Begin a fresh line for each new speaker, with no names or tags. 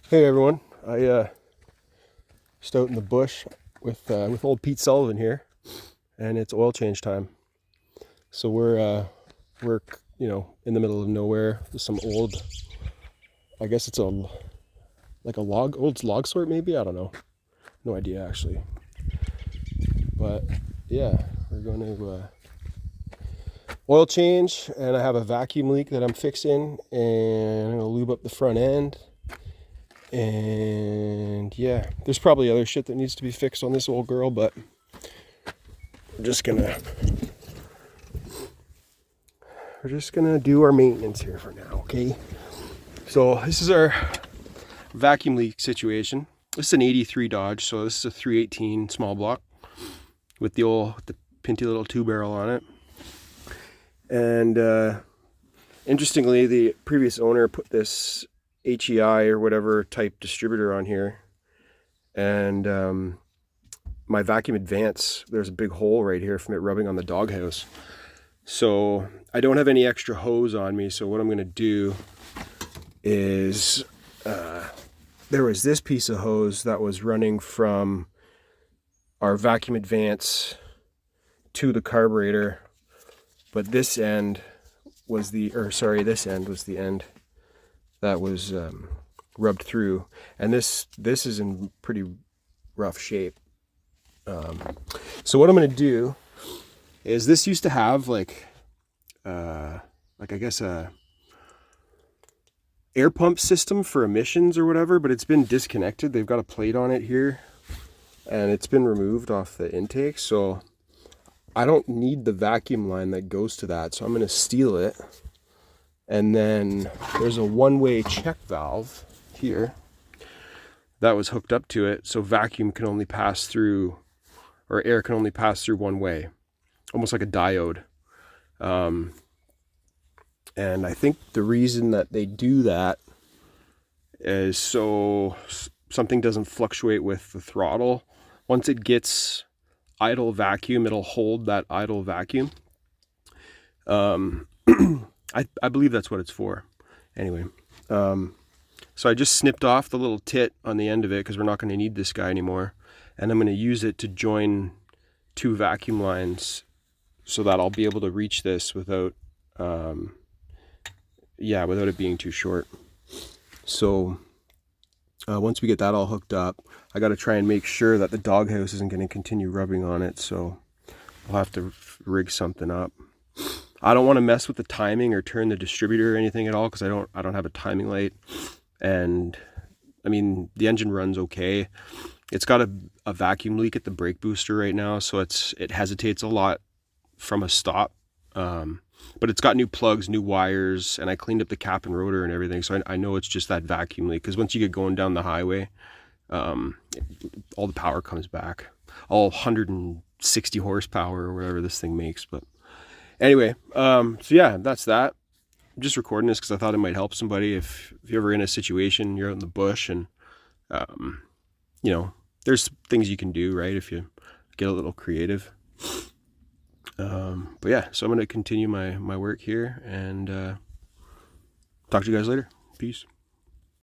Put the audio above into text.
Hey everyone, I just out in the bush with old Pete Sullivan here, and it's oil change time. So we're in the middle of nowhere with some old, I guess it's like a old log sort maybe, I don't know, no idea actually. But yeah, we're going to oil change, and I have a vacuum leak that I'm fixing, and I'm gonna lube up the front end. And yeah, there's probably other shit that needs to be fixed on this old girl, but we're just gonna do our maintenance here for now, okay? So this is our vacuum leak situation. This is an 83 Dodge, so this is a 318 small block with the pinty little 2-barrel on it. And interestingly, the previous owner put this HEI or whatever type distributor on here, and my vacuum advance, there's a big hole right here from it rubbing on the doghouse. So I don't have any extra hose on me, so what I'm going to do is there was this piece of hose that was running from our vacuum advance to the carburetor, but this end was the end that was rubbed through, and this is in pretty rough shape. So what I'm going to do is, this used to have like I guess a air pump system for emissions or whatever, but it's been disconnected. They've got a plate on it here, and it's been removed off the intake, so I don't need the vacuum line that goes to that, so I'm going to steal it. And then there's a one-way check valve here that was hooked up to it, so vacuum can only pass through, or air can only pass through one way, almost like a diode. And I think the reason that they do that is so something doesn't fluctuate with the throttle. Once it gets idle vacuum, it'll hold that idle vacuum. I believe that's what it's for. Anyway, so I just snipped off the little tit on the end of it because we're not going to need this guy anymore. And I'm going to use it to join two vacuum lines so that I'll be able to reach this without it being too short. So once we get that all hooked up, I got to try and make sure that the doghouse isn't going to continue rubbing on it. So I'll have to rig something up. I don't want to mess with the timing or turn the distributor or anything at all, because I don't have a timing light. And I mean, the engine runs okay. It's got a vacuum leak at the brake booster right now, so it hesitates a lot from a stop. But it's got new plugs, new wires, and I cleaned up the cap and rotor and everything, so I know it's just that vacuum leak, because once you get going down the highway, all the power comes back. All 160 horsepower or whatever this thing makes. But anyway, so yeah, that's that. I'm just recording this because I thought it might help somebody if you're ever in a situation, you're out in the bush, and there's things you can do, right, if you get a little creative. But yeah, so I'm going to continue my work here, and talk to you guys later. Peace.